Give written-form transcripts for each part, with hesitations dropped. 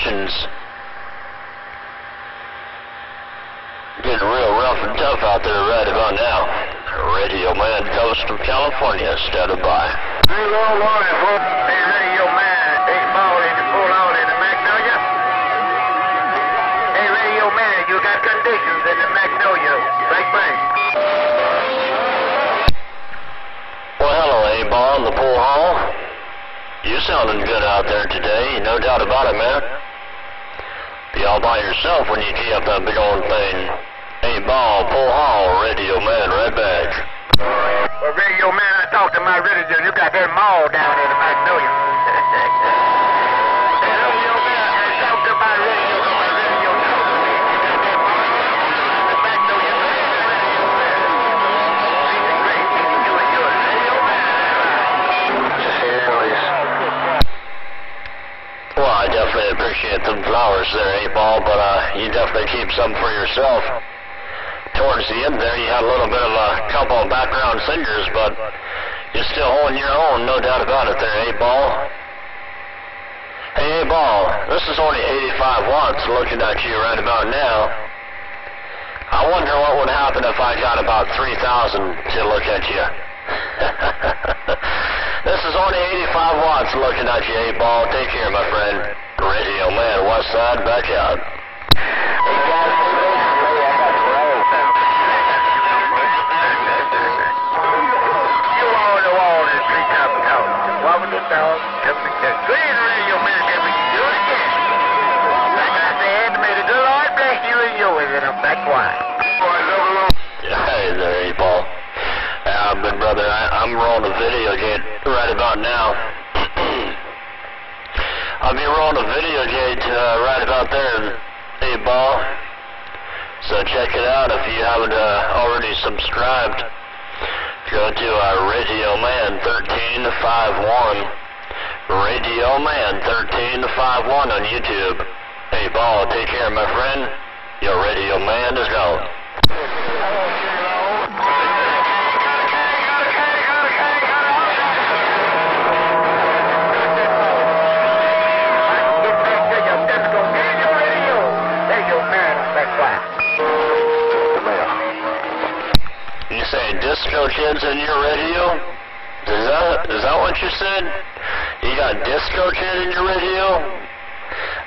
conditions. Getting real rough and tough out there right about now. Radio Man, coast of California, standing by. Hey, Radio Man, 8 ball in the full out in the Magnolia. Hey, Radio Man, you got conditions in the Magnolia. Bang, bang. Well, hello, A-Ball in the pool hall. You sounding good out there today, no doubt about it, man. Be all by yourself when you key up that big old thing. A-Ball, pool hall, Radio Man, right back. Well, Radio Man, I talked to my relative. You got that mall down in the Magnolia. Radio Man, I talked to my radio. My radio told me you got that mall in the Magnolia. Well, I definitely appreciate them flowers there, A-Ball, but you definitely keep some for yourself. Towards the end there, you had a little bit of a couple of background singers, but you're still holding your own, no doubt about it there, A-Ball. Hey, A-Ball, this is only 85 watts looking at you right about now. I wonder what would happen if I got about 3,000 to look at you. This is only 85 watts looking at you, A-Ball. Take care, my friend. Radio Man, West Side, back out. Green Radio Man, can we do it again? Like I said, may the good Lord bless you and yours, and I'm back quiet. Hey there, A-Ball. Big brother, I'm rolling a video gate right about now. I'll be rolling a video gate right about there, A-Ball. So check it out if you haven't already subscribed. Go to Radio Man 1351. Radio Man 1351 on YouTube. A-Ball, take care, my friend. Your Radio Man is gone. You say disco kids in your radio? Is that what you said? You got disco kid in your radio?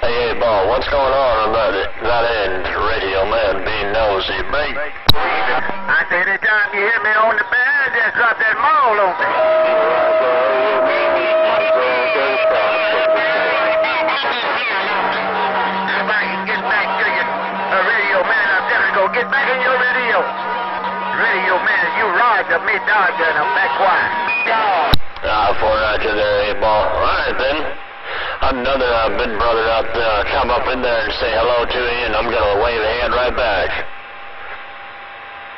Hey, A-Ball, what's going on that end? Radio Man being nosy. Break. I said, anytime you hear me on the band, just drop that maul on me. If I can get back to you, Radio Man, I'm definitely going to get back in your radio. Radio Man, you Roger, me Dodger, and I'm back quiet. For Roger there, A-Ball. All right, then. Another big brother out come up in there and say hello to you, and I'm going to wave a hand right back.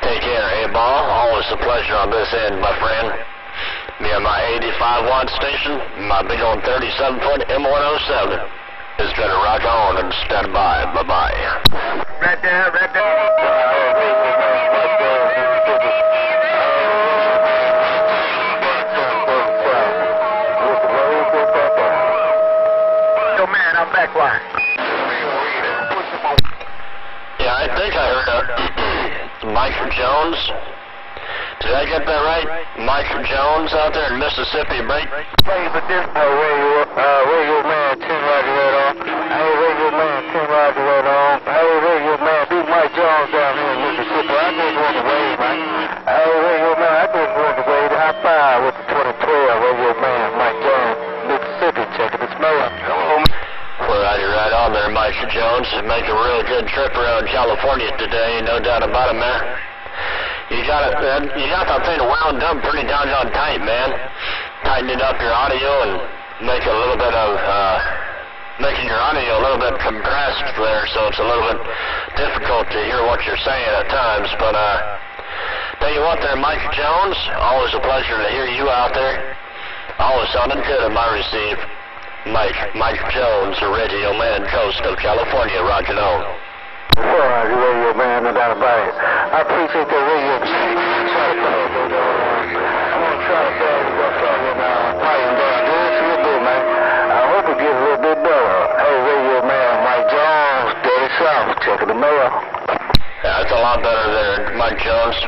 Take care, A-Ball. Always a pleasure on this end, my friend. Me and my 85-watt station, my big old 37-foot M107 is going to rock on and stand by. Bye-bye. Right there, right there. I'm back quiet. Yeah, I think I heard Mike Jones. Did I get that right? Mike Jones out there in Mississippi. Break. Radio Man, 10 Roger right on. Hey, Radio Man, 10 Roger right on. Hey, Radio Man, be Mike Jones down here in Mississippi. I just want to wave, man. Hey, Radio Man, I just want to wave. High five with the 2012 Radio Man, Mike Jones, Mississippi. Checking the smell. Hello, man. Right on there, Mike Jones. Make a real good trip around California today, no doubt about it, man. You got that thing wound up pretty doggone tight, man. Tightening up your audio and make a little bit of making your audio a little bit compressed there, so it's a little bit difficult to hear what you're saying at times. But tell you what, there, Mike Jones. Always a pleasure to hear you out there. Always sounding good in my receive. Mike Jones, Radio Man, coast of California, roger on. Radio Man, no doubt about it. I appreciate the radio. I'm going to try to man. I hope it gets a little bit better. Hey, Radio Man, south. Checking the mail. Yeah, that's a lot better there, Mike Jones.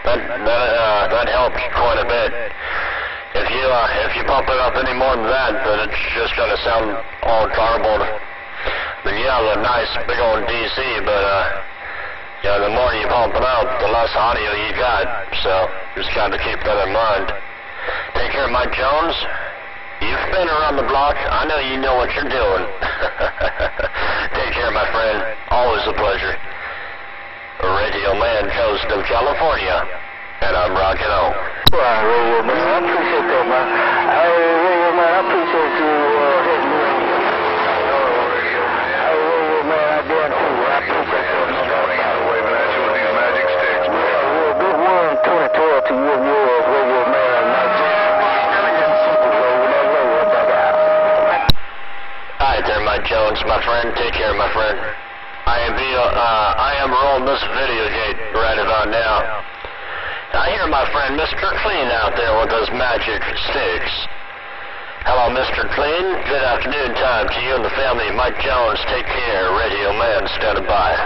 That helps quite a bit. If you pump it up any more than that, then it's just going to sound all garbled. But you have a nice big old DC, but the more you pump it up, the less audio you got. So just got to keep that in mind. Take care, Mike Jones. You've been around the block. I know you know what you're doing. Take care, my friend. Always a pleasure. Radio Man, coast of California, and I'm rocking on. Right, Radio Man, I appreciate that, man. Hey, Radio Man, I appreciate you hitting me. Hey, Radio Man, I did too. I appreciate that. Waving at you with these magic sticks. Well, good one, 2012 to you and yours, Radio Man. All right there, Mike Jones, my friend. Take care, my friend. I am rolling this video gate right about now. I hear my friend Mr. Clean out there with those magic sticks. Hello, Mr. Clean. Good afternoon time to you and the family. Mike Jones, take care. Radio Man, standing by.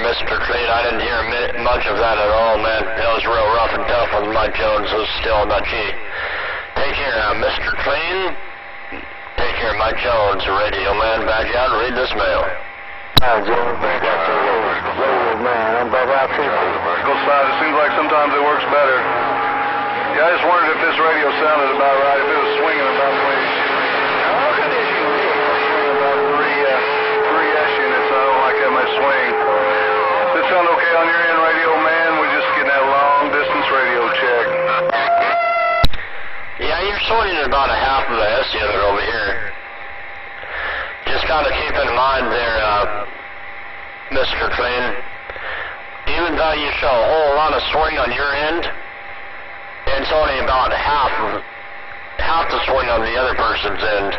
Mr. Clean, I didn't hear much of that at all, man. It was real rough and tough when Mike Jones was still on that G. Take care, Mr. Clean. Take care, Mike Jones, Radio Man. Back out and read this mail. Hi, Jones. Back out to Radio Man. I'm back out to Vertical side, it seems like sometimes it works better. Yeah, I just wondered if this radio sounded about right, if it was swinging about the way it should. About three-ish units, I don't like that much swing. Does it sound okay on your end, Radio Man? We're just getting that long-distance radio check. Yeah, you're swinging about a half of the S unit over here. Just got to keep in mind there, Mr. Clean, even though you show a whole lot of swing on your end, it's only about half the swing on the other person's end.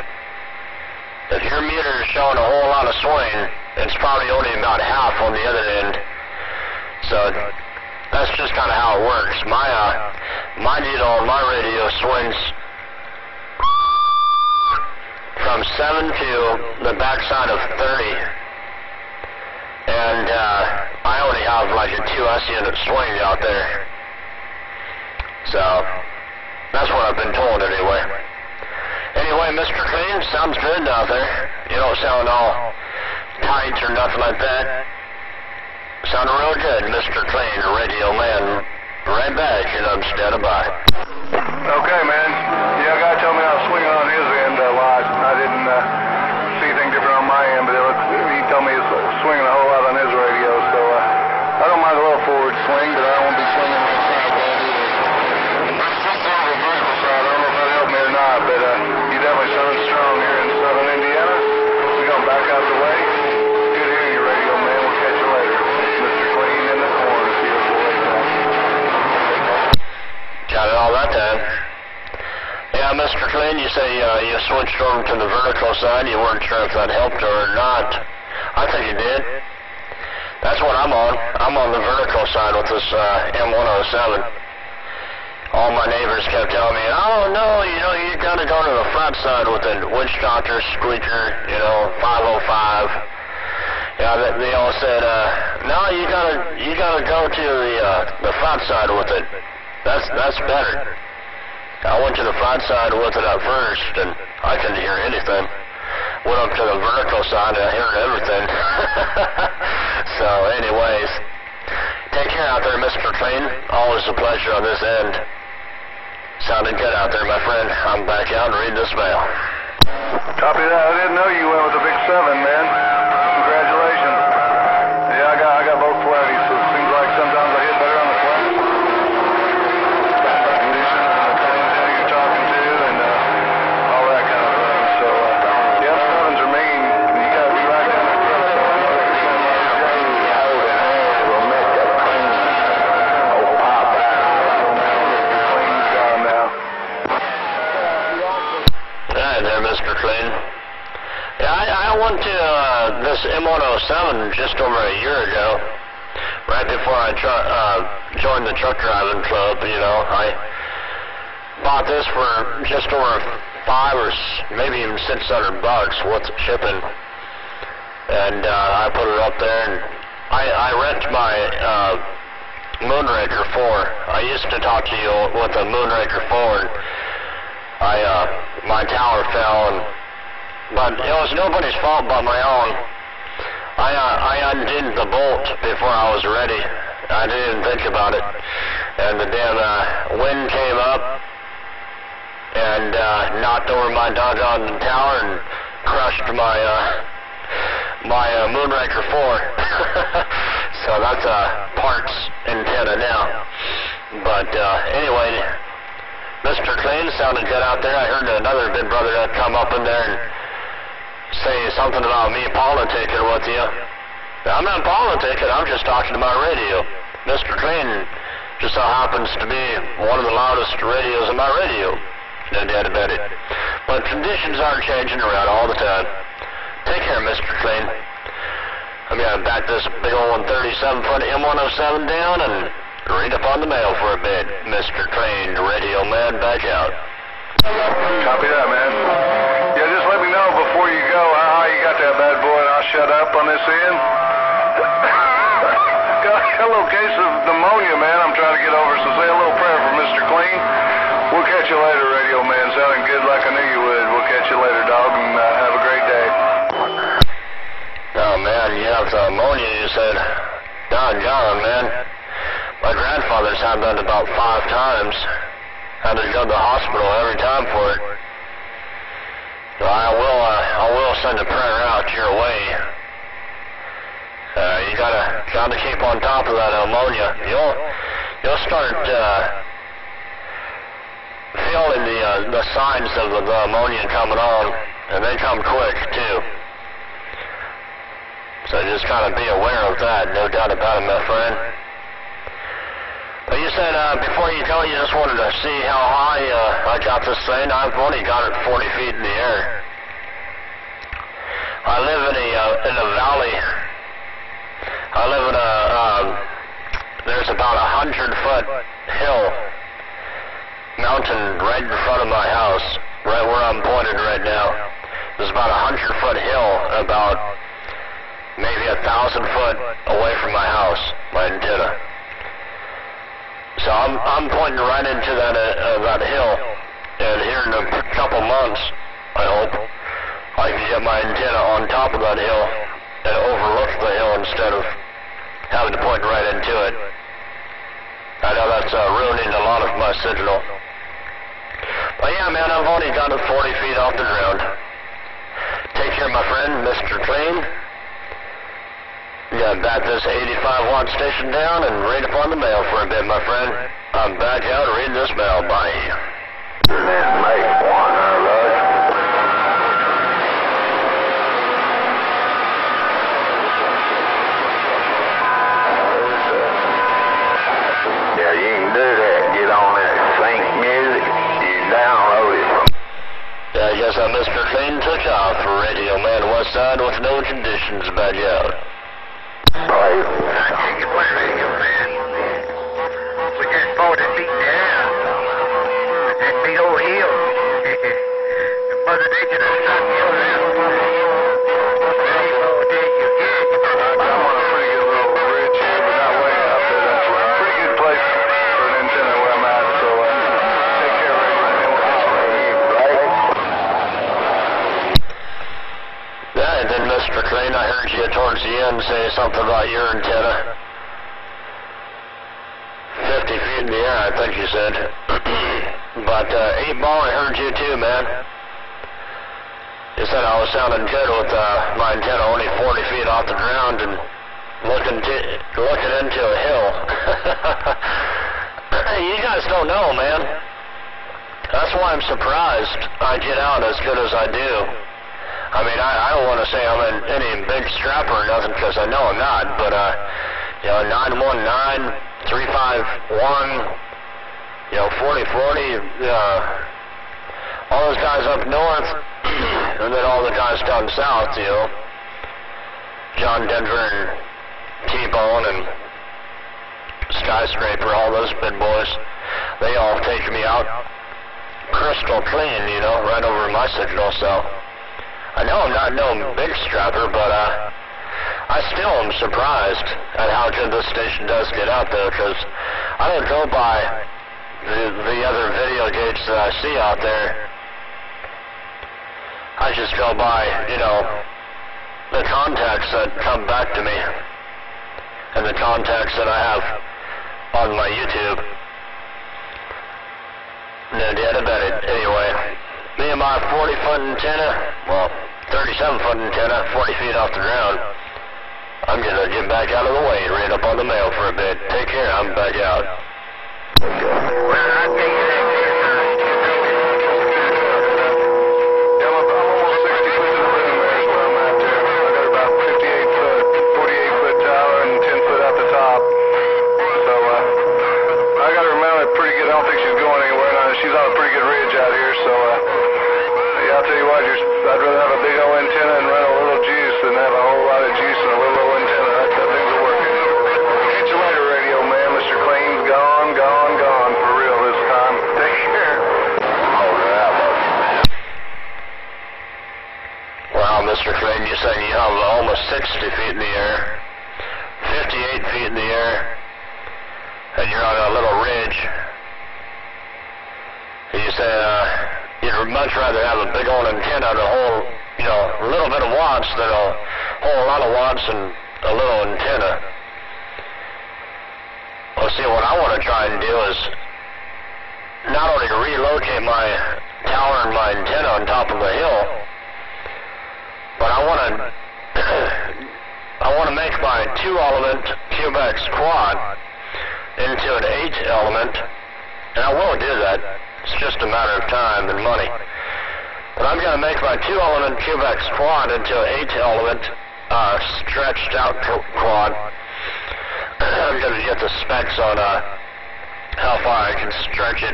If your meter is showing a whole lot of swing, it's probably only about half on the other end. So that's just kind of how it works. My needle on my radio swings from 7 to the backside of 30. And I only have like a 2S unit swing out there. So that's what I've been told anyway. Anyway, Mr. Clean, sounds good out there. You don't sound all tight or nothing like that. Sound real good, Mr. Clean, Radio Man. Right back, and I'm standing by. Okay, man. Yeah, a guy told me I was swinging on his end a lot. I didn't see anything different on my end, but he told me he was swinging a whole lot on his radio, so I don't mind a little forward swing, but I won't be swinging on the side either. The vertical side, I don't know if that helped me or not, but you definitely sound strong here in southern Indiana. We're going back out the way. Good hearing you, Radio Man. We'll catch you later. Mr. Clean in the corner. See you later. Got it all that time. Yeah, Mr. Clean, you say you switched over to the vertical side. You weren't sure if that helped or not. I think it did. That's what I'm on. I'm on the vertical side with this M107. All my neighbors kept telling me, oh, no, you got to go to the flat side with the Witch Doctor, Squeaker, 505. Yeah, they all said, no, you gotta go to the flat side with it. That's better. I went to the flat side with it at first, and I couldn't hear anything. Went up to the vertical side, and I heard everything. So, anyways, take care out there, Mr. Clean. Always a pleasure on this end. Sounded good out there, my friend. I'm back out and read this mail. Copy that. I didn't know you went with the big 7, man. Congratulations. Yeah, I got both flatties, so it seems like sometimes I hit better on the flat. You're talking to and all that kind of thing. So, yeah, 7s are mean. You got to be right down there. Clean. Yeah, I went to this M107 just over a year ago, right before I joined the truck driving club. You know, I bought this for just over $500 or maybe even $600 worth of shipping, and I put it up there, and I rent my Moonraker 4. I used to talk to you with a Moonraker 4, and my tower fell, but it was nobody's fault but my own. I undid the bolt before I was ready. I didn't even think about it, and the damn wind came up and knocked over my doggone tower and crushed my Moonraker 4. So that's a parts antenna now. But anyway, Mr. Clean sounded good out there. I heard another big brother that come up in there and say something about me politicking with you. I'm not politicking, I'm just talking to my radio. Mr. Clean just so happens to be one of the loudest radios in my radio. No doubt about it. But conditions are changing around all the time. Take care, Mr. Clean. I'm going to back this big old 37-foot M107 down and read up on the mail for a bit. Mr. Clean, radio man, back out. Copy that, man. Yeah, just let me know before you go how you got that bad boy, and I'll shut up on this end. Got a little case of pneumonia, man. I'm trying to get over, so say a little prayer for Mr. Clean. We'll catch you later, radio man. Sounding good like I knew you would. We'll catch you later, dog, and have a great day. Oh, man, you have pneumonia, you said. Doggone, man. My grandfather's had that about 5 times. Had to go to the hospital every time for it. So I will send a prayer out your way. You gotta keep on top of that pneumonia. You'll start feeling the signs of the pneumonia coming on, and they come quick too. So just kind of be aware of that, no doubt about it, my friend. But you said before you go, you just wanted to see how high I got this thing. I've only got it 40 feet in the air. I live in a valley. I live in there's about 100-foot hill, mountain right in front of my house, right where I'm pointed right now. There's about 100-foot hill, about maybe 1,000 foot away from my house, my antenna. So I'm pointing right into that hill, and here in a couple months, I hope, I can get my antenna on top of that hill and overlook the hill instead of having to point right into it. I know that's ruining a lot of my signal. But yeah, man, I've only got it 40 feet off the ground. Take care, my friend, Mr. Clean. Yeah, back this 85-watt station down and read upon the mail for a bit, my friend. I'm back out reading this mail. Bye. Make one, yeah, you can do that. Get on that sync music. You download it from. Yeah, I guess Mr. Clean took off for Radio Man Westside with no conditions back out. I can't get my radio, man. We just 40 feet down. That big old hill. Mother Nature done knocked you around. I'm on a pretty good little bridge here, but not way up there. That's a pretty good place for an antenna where I'm at, so take care, radio man. We'll catch you later. Yeah, and then Mr. Clean, I heard you towards the end say something about your antenna. 50 feet in the air, I think you said. But 8-ball, I heard you too, man. You said I was sounding good with my antenna only 40 feet off the ground and looking into a hill. You guys don't know, man. That's why I'm surprised I get out as good as I do. I mean, I don't want to say I'm any big strapper or nothing, because I know I'm not, but, 919, 351, 4040, all those guys up north, and then all the guys down south, you know, John Denver and T-Bone and Skyscraper, all those big boys, they all take me out crystal clean, you know, right over my signal. So I know I'm not no big strapper, but I still am surprised at how good this station does get out there, because I don't go by the other video gauge that I see out there. I just go by, you know, the contacts that come back to me and the contacts that I have on my YouTube. No doubt about it. Anyway, me and my 40-foot antenna, well, 37-foot antenna, 40 feet off the ground. I'm going to get back out of the way and read up on the mail for a bit. Take care. I'm back out. Well, I take it that I'm almost 60 foot to the rim there is where I'm at there. I got about 58 foot, 48 foot tower and 10 foot out the top. So, I got her mounted pretty good. I don't think she's going anywhere. She's on a pretty good ridge out here, so, yeah, I'll tell you what, I'd rather have a big old antenna and run a little juice than have a whole lot of juice and a little old antenna. That things are working. Catch you later, radio man. Mr. Clean's gone for real this time. Take care. Wow, Mr. Clean, you're saying you have almost 60 feet in the air, 58 feet in the air, and you're on a little ridge. You say you'd much rather have a big old antenna to hold, you know, a little bit of watts than a whole lot of watts and a little antenna. Well, see, what I want to try and do is not only relocate my tower and my antenna on top of the hill, but I want to make my 2-element Cubex quad into an 8-element, and I will do that. It's just a matter of time and money. But I'm going to make my 2-element Cubex quad into an 8-element stretched out quad. I'm going to get the specs on how far I can stretch it.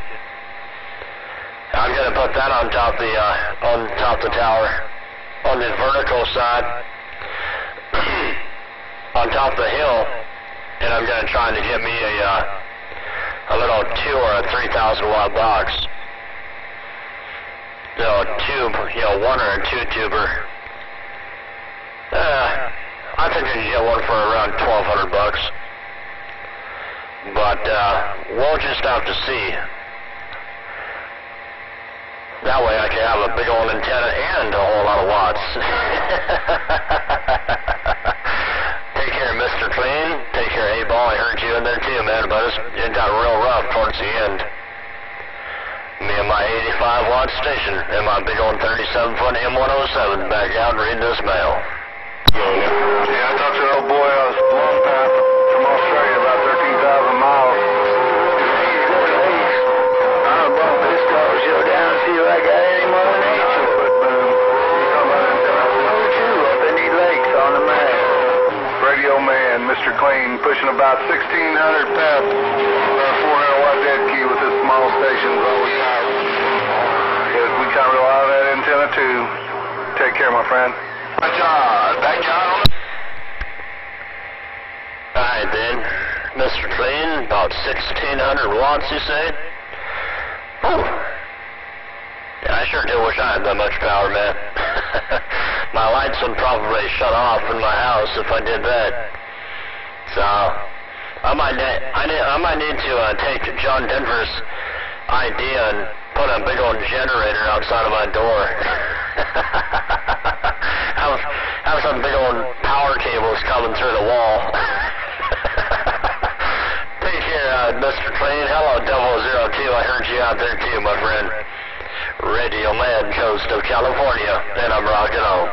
I'm going to put that on top of the tower, on the vertical side, on top of the hill, and I'm going to try to get me a little 2 or a 3,000 watt box. You know, a tube, you know, 1 or a 2 tuber. I think I can get one for around $1,200. But we'll just have to see. That way I can have a big old antenna and a whole lot of watts. Take care, Mr. Clean. Take care, A-Ball. I heard you in there too, man, but it got real rough towards the end. Me and my 85-watt station and my big old 37-foot M107 back out and read this mail. Yeah, I talked to an old boy on a long path from Australia, about 13,000 miles. He's going east. I'm going to this car show down and see if I got any more nature. Up in these lakes on the map. Radio man, Mr. Clean, pushing about 1,600 pep, about 400-watt dead key with this small station is all we got. Yeah, we kind of rely on that antenna too. Take care, my friend. Back on. Alright then, Mr. Clean, about 1,600 watts, you say? Whew. Yeah, I sure do wish I had that much power, man. My lights would probably shut off in my house if I did that. So, I might need to take John Denver's idea and put a big old generator outside of my door. have some big old power cables coming through the wall. Take care, Mr. Clean. Hello, 002. I heard you out there too, my friend. Radio Man, coast of California, and I'm rocking on.